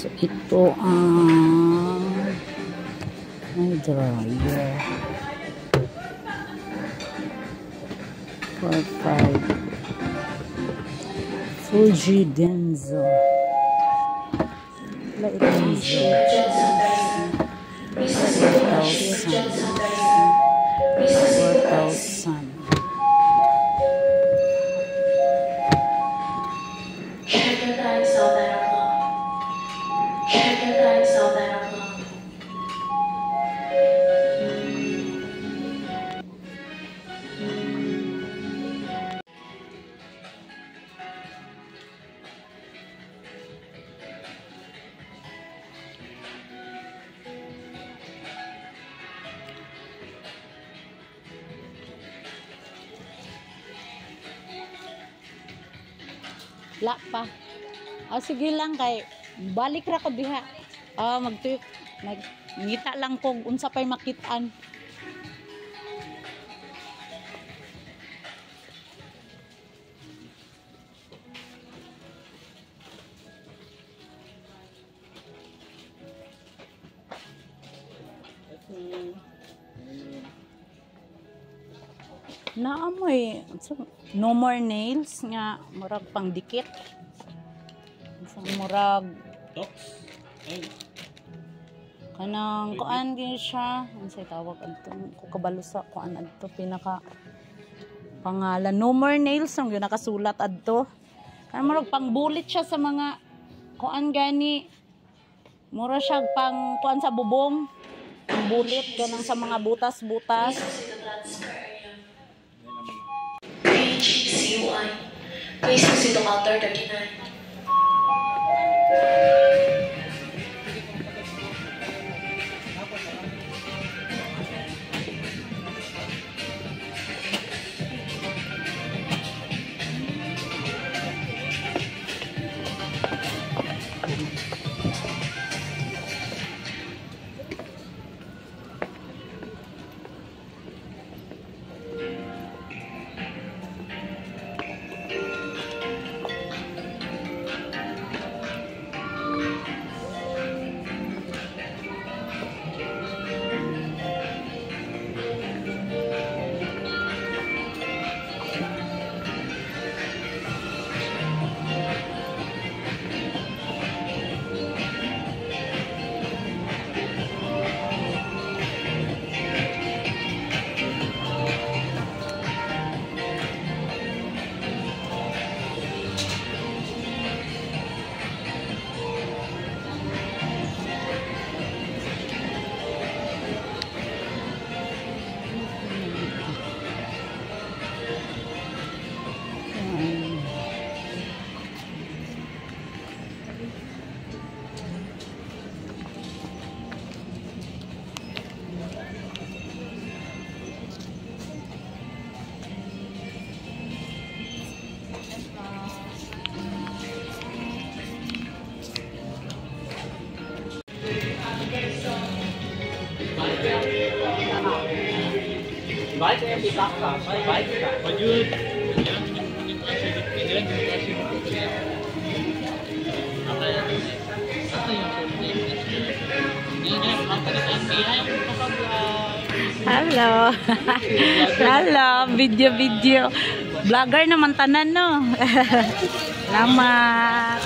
So, ito ang may dryer. 4-5 Fuji Denso. Wala Denso. 4,000. La pa. Sige lang kay balik ra ko diha. Ngita lang ko unsa pay makitaan. Naamoy no more nails nga murag pang dikit. Murag kanang kuan gyud siya, unsay tawag adto ko kabalo sa kuan adto pinaka pangalan no more nails ang gyud nakasulat adto. Kanang murag pang bulit siya sa mga kuan gani. Mura siya pang kuan sa bubong. Ang bulit kanang sa mga butas-butas. Please proceed to counter 39. Hello. Hello, video. Vlogger naman tanan no. Salamat.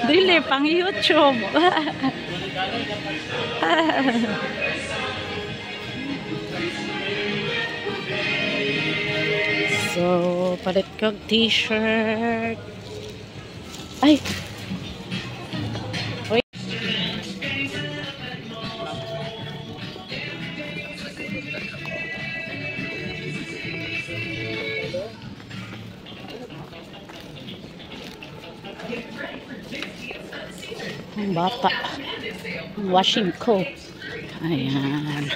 Dili pang YouTube. So, palit kog t-shirt. Ay. Wait. Ang bata. Washing coat. Ayan.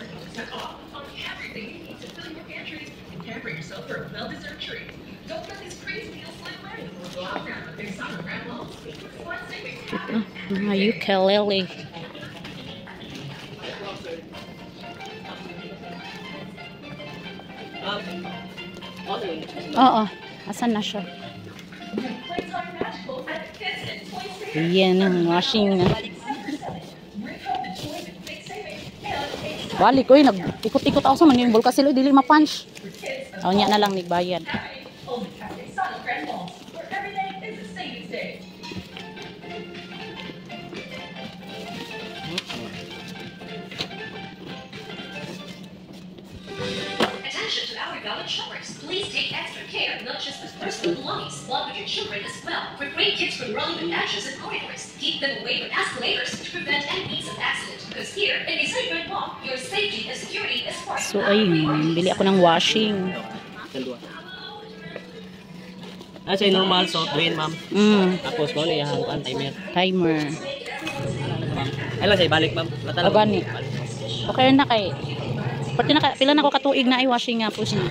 Mga ukulele. Oo. Asan na siya? Yan ang washing na. Balik ko nag-ikot-ikot ako sa man yung bulkasil dili ma-punch. Aw nya na lang nigbayad. Attention to our gallant shoppers. Please take extra care not just with personal belongings, but with your children as well. Refrain kids from running with benches and corridors. Keep them away from escalators to prevent any means of accident. Because here, in a sacred walk, your safety and security is part So ayun, bili ako ng washing. Say normal so green ma'am. Tapos mo ni ang timer. Timer. Ay lang say balik ma'am. Agani. Okay na kay. Pati na pila na ko katuig na ay washing nga po siya.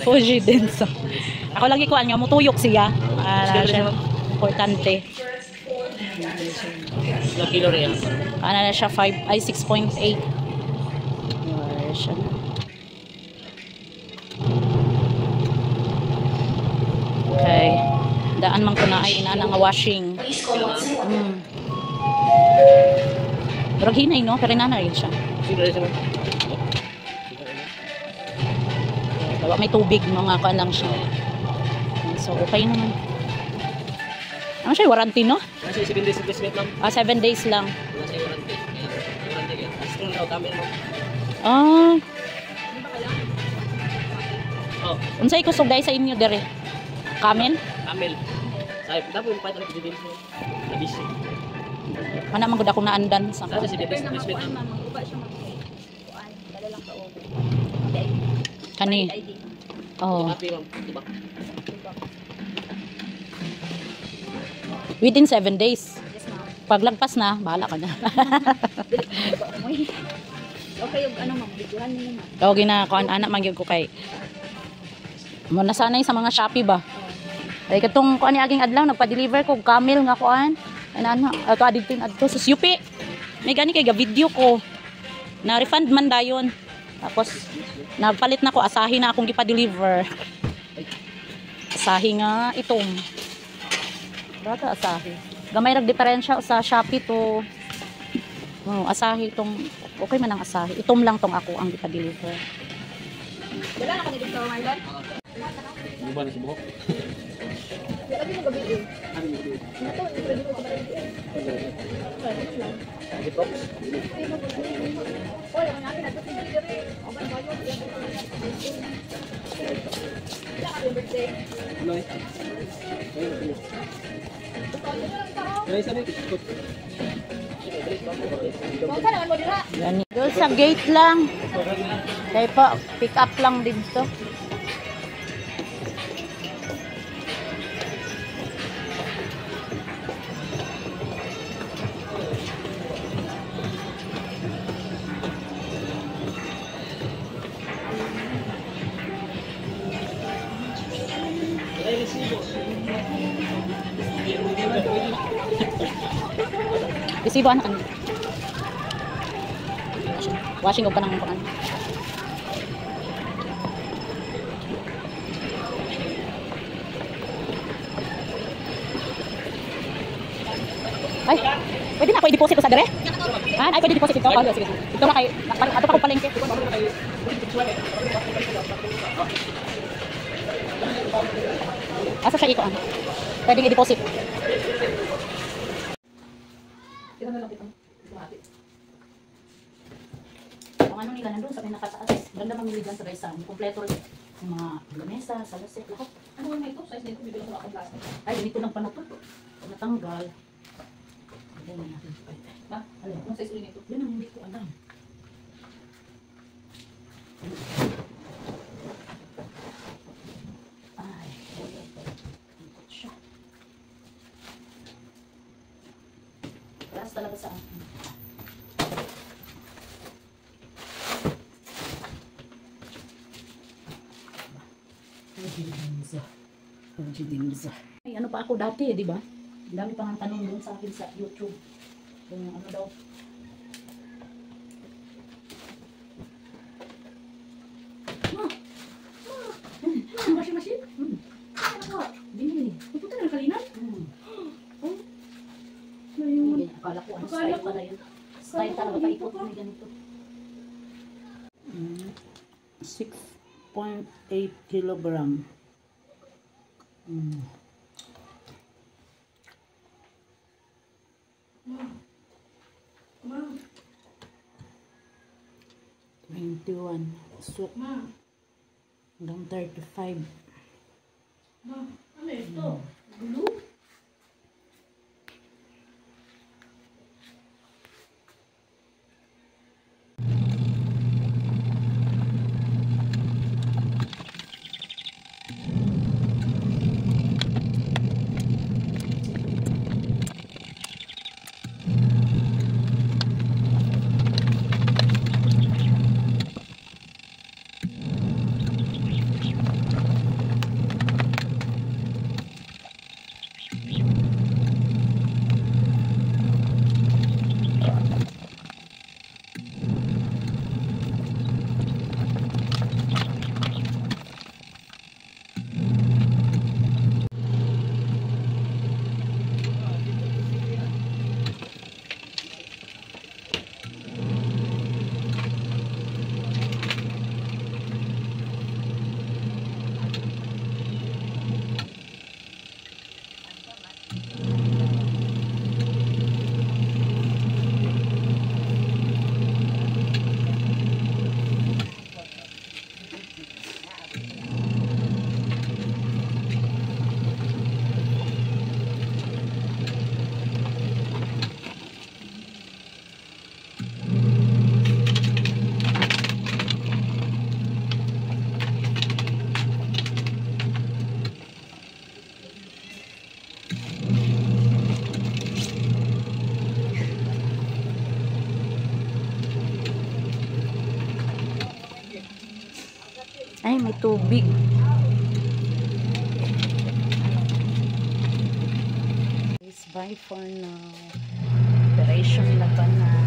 Fuji din so. Ako lagi ko nga mutuyok siya. Siya importante. Ilang kilo rin yan? Ano na siya 6.8. Siya na. Okay. Daan man ko na ay ina nga washing. Pero hinay no, pero nanay siya. Dawa may tubig mga ka lang siya. So okay naman. Ano siya warranty no? Kasi 7 days replacement ma'am. 7 days lang. Wala siya warranty. Warranty yan. Strong daw kami mo. Oh, Unsay kusog dai sa inyo dere? Kamen? Camel. Say, dapat yung paito ng bibili mo. Nabisi. Ana man gud ako naandan sa. Kasi 7 days replacement ma'am. Kani. Oh. Happy ma'am. Diba? Within 7 days. Paglagpas na, bahala ka na. Okay, yung ano ma'am, biguhan niyo ma'am. Tawag na ko anak man gyud ko kay. Mo nasanay sa mga Shopee ba. Ay katong kuan ni aging adlaw nagpa-deliver ko camel nga kuan. Ano ato adito adto sa UP. May gani kay ga video ko. Na refund man dayon. Tapos nagpalit na ko asahi na akong gipa-deliver. Asahi nga itom. Bata asahi. Gamay rag diferensya sa Shopee to. Asahi itong okay man ang asahi. Itom lang tong ako ang gipa-deliver. Wala na ka dito sa Marlon? Ano ba na sa buhok? Lagi mo gabi eh. Ano mo dito? Ano to? Pwede mo ka ba rin? Detox? Oy, ang natin nato sa video rin. O ba ba yun? Wala ka birthday. Ano eh? Ano isa rin? Huwag ka naman mo dira. Gani. Doon sa gate lang. Kaya pa, pick up lang dito. Resibo anak kanina. Washing ko pa ng kuan. Ay, pwede na ako i-deposit ko sa dire? Ay, pwede deposit ito. Oh, sige. Ito na kay, ato pa ko palengke. Asa siya ito? Pwede i-deposit. Ang ano nila nandun sa pinakataas. Ganda mamili dyan sa Raisan. Kompleto rin. Yung mga lamesa, salaset, lahat. Ano nga ito? Size nito, bibili ko na akong plastic. Ay, ganito lang pa na ito. Natanggal. Ayan na natin. Ha? Ano? Anong size ulit nito? Yan ang hindi ko alam. Ay. Ikot siya. Taas talaga sa akin. Ay, ano pa ako dati, di ba? Ang dami pang tanong doon sa akin sa YouTube. Kung ano daw. Washing machine? Ano ka? Binili. Pupunta na kalinan? Paikot na ganito. 6.8 kilogram. 21. So, hanggang 35. Ano ito? Gulo? Ay, may tubig. Bye for now. Operation na pa na.